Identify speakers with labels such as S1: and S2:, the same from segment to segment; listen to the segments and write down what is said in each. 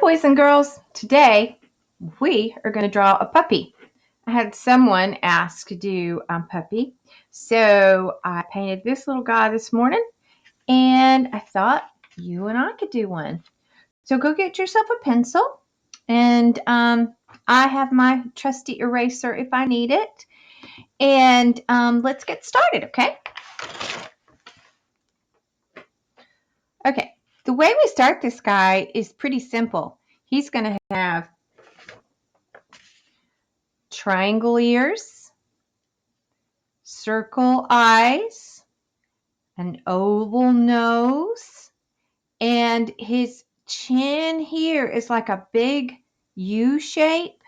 S1: boys and girls. Today we are going to draw a puppy. I had someone ask to do a puppy, so I painted this little guy this morning, and I thought you and I could do one. So go get yourself a pencil, and I have my trusty eraser if I need it, and let's get started, okay? Okay, the way we start this guy is pretty simple. He's going to have triangle ears, circle eyes, an oval nose, and his chin here is like a big U shape,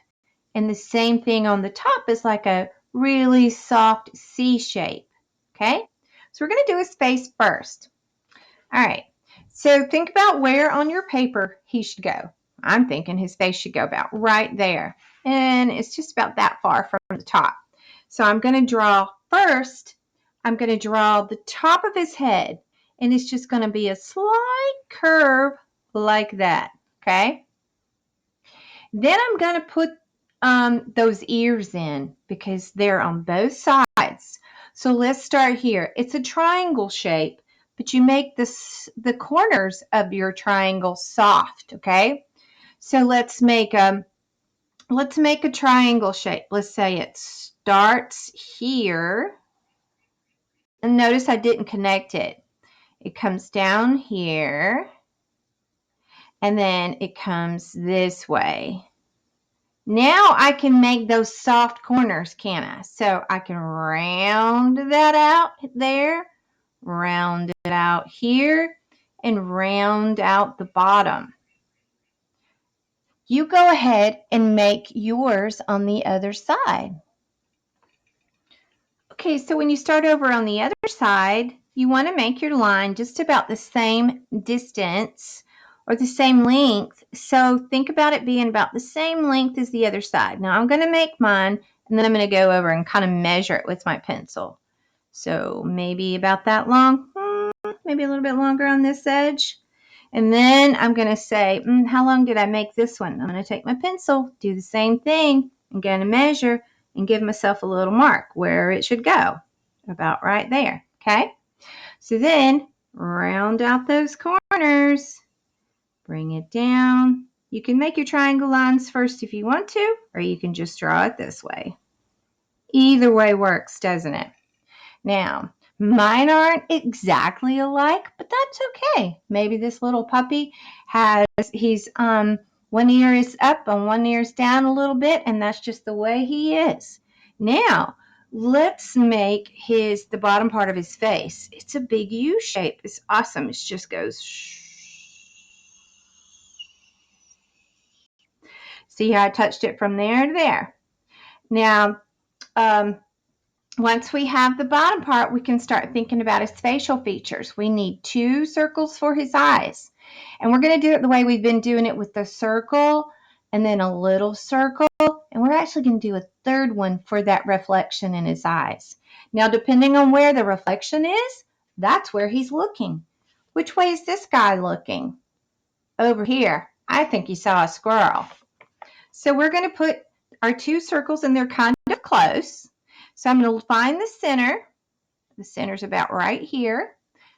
S1: and the same thing on the top is like a really soft C shape. Okay, so we're going to do his face first. All right, so think about where on your paper he should go. I'm thinking his face should go about right there, and it's just about that far from the top. So I'm going to draw first, I'm going to draw the top of his head, and it's just going to be a slight curve like that, okay? Then I'm going to put those ears in because they're on both sides. So let's start here. It's a triangle shape, but you make the corners of your triangle soft, okay? So let's make a triangle shape. Let's say it starts here. And notice I didn't connect it. It comes down here, and then it comes this way. Now I can make those soft corners, can't I? So I can round that out there, round it out here, and round out the bottom. You go ahead and make yours on the other side. Okay, so when you start over on the other side, you want to make your line just about the same distance or the same length. So think about it being about the same length as the other side. Now I'm going to make mine, and then I'm going to go over and kind of measure it with my pencil. So maybe about that long, maybe a little bit longer on this edge. And then I'm going to say, how long did I make this one? I'm going to take my pencil, do the same thing. I'm going to measure and give myself a little mark where it should go, about right there, okay? So then round out those corners, bring it down. You can make your triangle lines first if you want to, or you can just draw it this way. Either way works, doesn't it? Now, mine aren't exactly alike, but that's okay. Maybe this little puppy he's one ear is up and one ear is down a little bit, and that's just the way he is. Now, let's make the bottom part of his face. It's a big U shape. It's awesome. It just goes. See how I touched it from there to there. Now, once we have the bottom part, we can start thinking about his facial features. We need 2 circles for his eyes. And we're going to do it the way we've been doing it with the circle and then a little circle. And we're actually going to do a third one for that reflection in his eyes. Now, depending on where the reflection is, that's where he's looking. Which way is this guy looking? Over here. I think he saw a squirrel. So we're going to put our 2 circles, and they're kind of close. So I'm going to find the center. The center's about right here.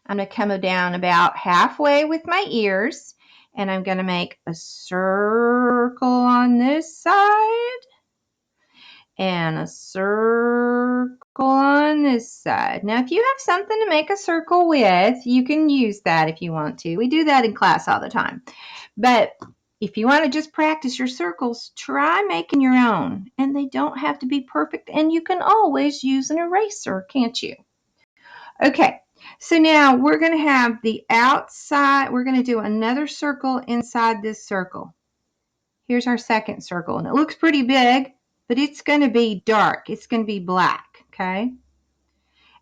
S1: I'm going to come down about halfway with my ears, and I'm going to make a circle on this side and a circle on this side. Now, if you have something to make a circle with, you can use that if you want to. We do that in class all the time. But if you want to just practice your circles, try making your own. And they don't have to be perfect, and you can always use an eraser, can't you? Okay, so now we're going to have the outside. We're going to do another circle inside this circle. Here's our second circle, and it looks pretty big, but it's going to be dark. It's going to be black, okay?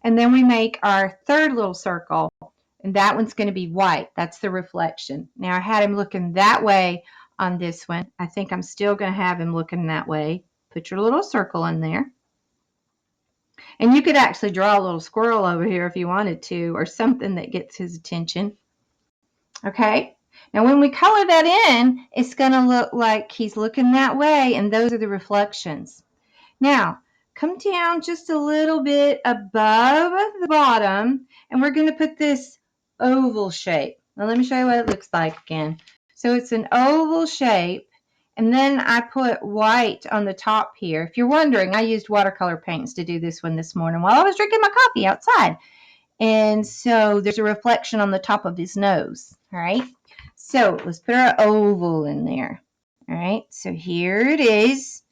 S1: And then we make our third little circle, and that one's going to be white. That's the reflection. Now, I had him looking that way on this one. I think I'm still going to have him looking that way. Put your little circle in there. And you could actually draw a little squirrel over here if you wanted to, or something that gets his attention. Okay, Now, when we color that in, it's going to look like he's looking that way, and those are the reflections. Now, come down just a little bit above the bottom, and we're going to put this oval shape. Now, let me show you what it looks like again. So it's an oval shape, and then I put white on the top here. If you're wondering, I used watercolor paints to do this one this morning while I was drinking my coffee outside. And so there's a reflection on the top of his nose. All right. So let's put our oval in there. All right. So here it is.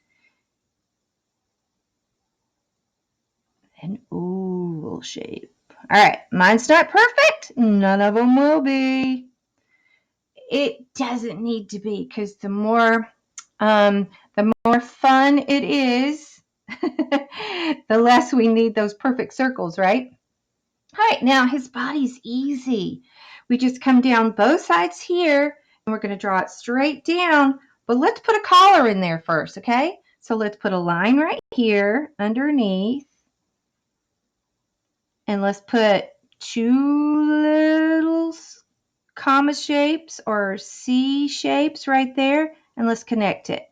S1: An oval shape. All right. Mine's not perfect. None of them will be. It doesn't need to be, because the more fun it is, the less we need those perfect circles, right? All right, now his body's easy. We just come down both sides here, and we're going to draw it straight down, but let's put a collar in there first, okay? So let's put a line right here underneath, and let's put two little comma shapes or C shapes right there, and let's connect it.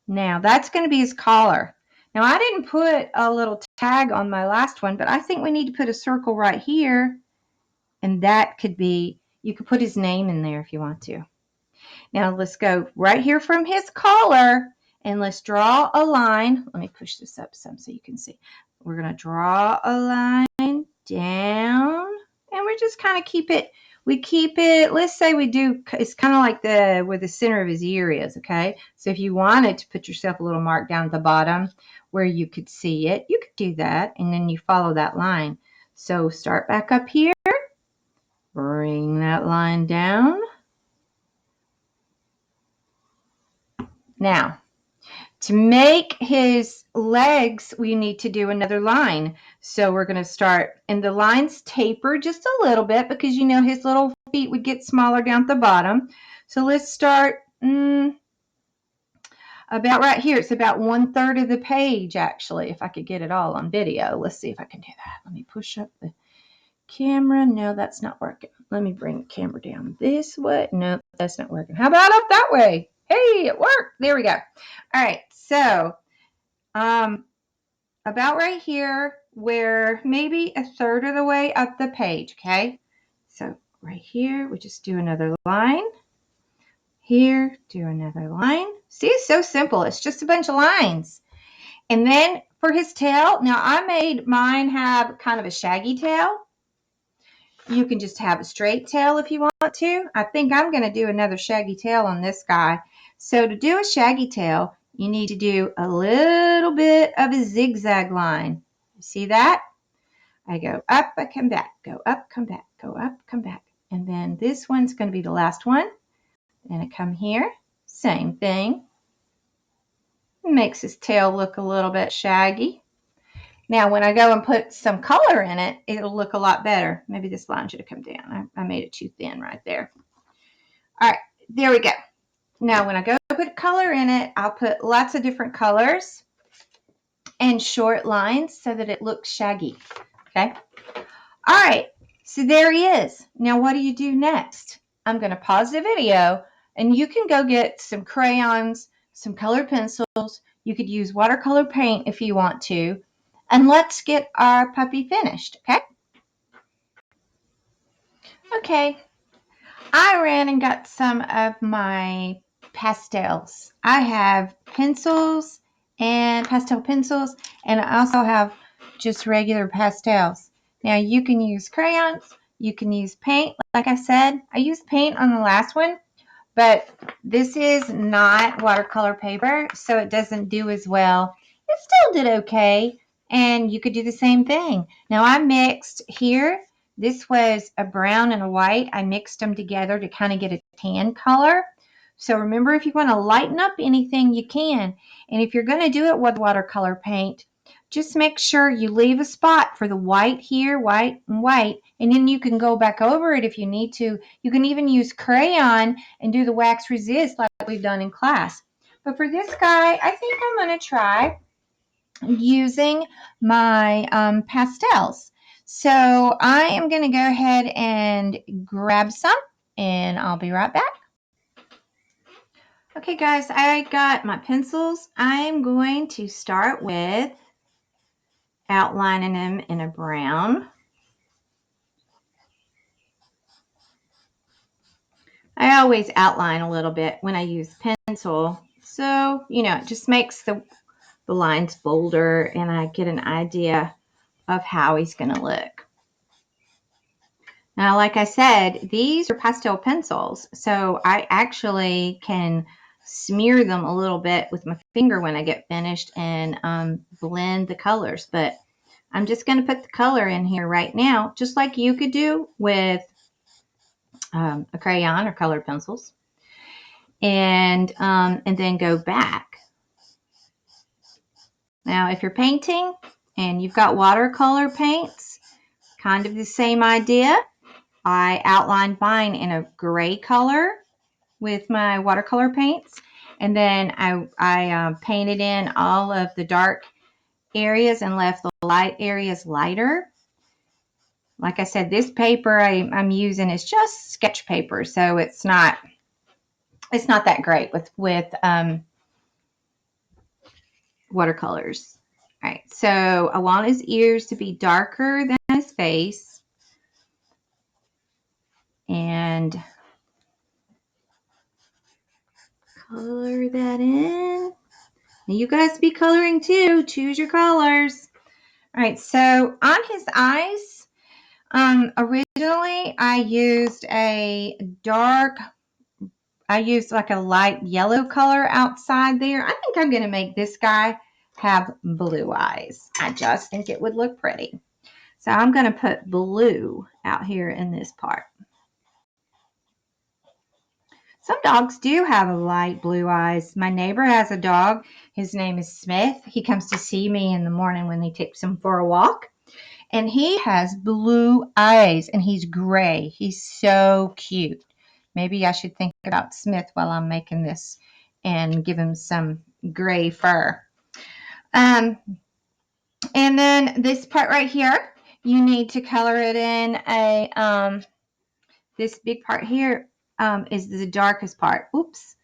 S1: Now that's going to be his collar. Now I didn't put a little tag on my last one, but I think we need to put a circle right here, and that could be, you could put his name in there if you want to. Now let's go right here from his collar, and let's draw a line. Let me push this up some so you can see. We're going to draw a line down, and we just kind of keep it, let's say we do, it's kind of like where the center of his ear is, okay? So if you wanted to put yourself a little mark down at the bottom where you could see it, you could do that, and then you follow that line. So start back up here, bring that line down. Now, to make his legs, we need to do another line. So we're going to start, and the lines taper just a little bit because you know his little feet would get smaller down at the bottom. So let's start about right here. It's about 1/3 of the page, actually, if I could get it all on video. Let's see if I can do that. Let me push up the camera. No, that's not working. Let me bring the camera down this way. No, that's not working. How about up that way? Hey, it worked. There we go. All right, so about right here, where maybe 1/3 of the way up the page, okay? So right here, we just do another line. Here, do another line. See, it's so simple. It's just a bunch of lines. And then for his tail, now I made mine have kind of a shaggy tail. You can just have a straight tail if you want to. I think I'm going to do another shaggy tail on this guy. So to do a shaggy tail, you need to do a little bit of a zigzag line. You see that? I go up, I come back, go up, come back, go up, come back. And then this one's going to be the last one. And I come here, same thing. It makes his tail look a little bit shaggy. Now, when I go and put some color in it, it'll look a lot better. Maybe this line should have come down. I made it too thin right there. All right, there we go. Now, when I go to put color in it, I'll put lots of different colors and short lines so that it looks shaggy, okay? All right, so there he is. Now, what do you do next? I'm going to pause the video, and you can go get some crayons, some colored pencils. You could use watercolor paint if you want to. And let's get our puppy finished, okay? Okay, I ran and got some of my pastels. I have pencils and pastel pencils, and I also have just regular pastels. Now you can use crayons, you can use paint. Like I said, I used paint on the last one, but this is not watercolor paper, so it doesn't do as well. It still did okay, and you could do the same thing. Now I mixed here. This was a brown and a white. I mixed them together to kind of get a tan color. So remember, if you want to lighten up anything, you can. And if you're going to do it with watercolor paint, just make sure you leave a spot for the white here, white and white, and then you can go back over it if you need to. You can even use crayon and do the wax resist like we've done in class. But for this guy, I think I'm going to try using my pastels. So I am going to go ahead and grab some, and I'll be right back. Okay guys, I got my pencils. I'm going to start with outlining them in a brown. I always outline a little bit when I use pencil, so it just makes the lines bolder and I get an idea of how he's going to look. Now, like I said, these are pastel pencils, so I actually can smear them a little bit with my finger when I get finished and blend the colors. But I'm just going to put the color in here right now, just like you could do with a crayon or colored pencils, and then go back. Now, if you're painting and you've got watercolor paints, kind of the same idea. I outlined mine in a gray color with my watercolor paints, and then I painted in all of the dark areas and left the light areas lighter. Like I said, this paper I'm using is just sketch paper, so it's not that great with watercolors. All right, so I want his ears to be darker than his face, and color that in. And you guys be coloring too. Choose your colors. All right, so on his eyes, originally I used like a light yellow color outside there. I think I'm going to make this guy have blue eyes. I just think it would look pretty. So I'm going to put blue out here in this part. Some dogs do have light blue eyes. My neighbor has a dog. His name is Smith. He comes to see me in the morning when he takes him for a walk. And he has blue eyes and he's gray. He's so cute. Maybe I should think about Smith while I'm making this and give him some gray fur. And then this part right here, you need to color it in this big part here is the darkest part. Oops,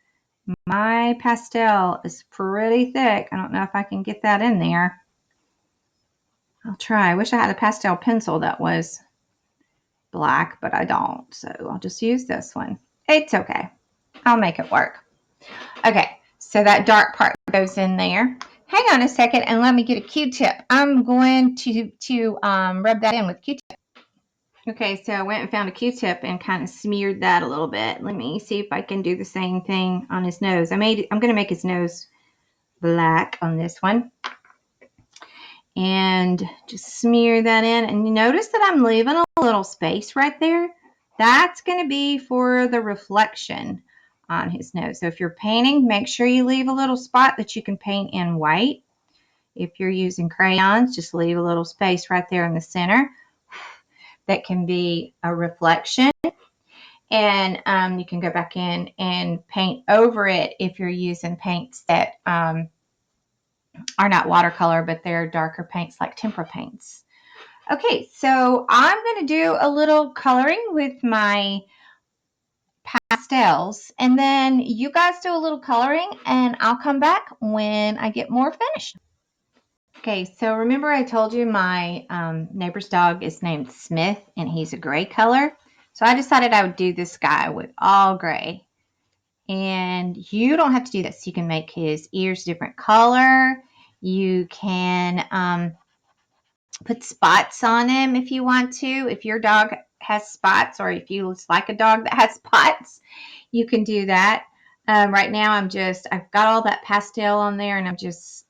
S1: my pastel is pretty thick. I don't know if I can get that in there. I'll try. I wish I had a pastel pencil that was black, but I don't. So I'll just use this one. It's okay. I'll make it work. Okay, so that dark part goes in there. Hang on a second and let me get a Q-tip. I'm going to rub that in with Q-tip. Okay, so I went and found a Q-tip and kind of smeared that a little bit. Let me see if I can do the same thing on his nose. I'm going to make his nose black on this one. And just smear that in. And you notice that I'm leaving a little space right there. That's going to be for the reflection on his nose. So if you're painting, make sure you leave a little spot that you can paint in white. If you're using crayons, just leave a little space right there in the center. That can be a reflection. And you can go back in and paint over it if you're using paints that are not watercolor, but they're darker paints like tempera paints. Okay, so I'm going to do a little coloring with my pastels, and then you guys do a little coloring, and I'll come back when I get more finished. Okay, so remember I told you my neighbor's dog is named Smith, and he's a gray color. So I decided I would do this guy with all gray. And you don't have to do this. You can make his ears different color. You can put spots on him if you want to. If your dog has spots, or if you like a dog that has spots, you can do that. Right now I've got all that pastel on there, and I'm just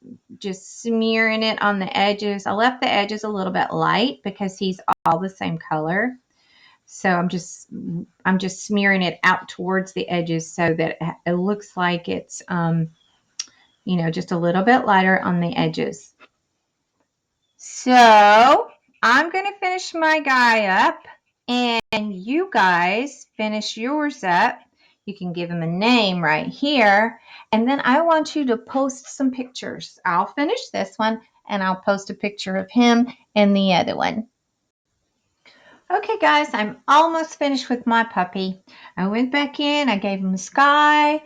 S1: smearing it on the edges. I left the edges a little bit light because he's all the same color. So I'm just smearing it out towards the edges so that it looks like it's just a little bit lighter on the edges. So I'm going to finish my guy up, and you guys finish yours up. You can give him a name right here, and then I want you to post some pictures. I'll finish this one, and I'll post a picture of him and the other one. Okay guys, I'm almost finished with my puppy. I went back in, I gave him a sky,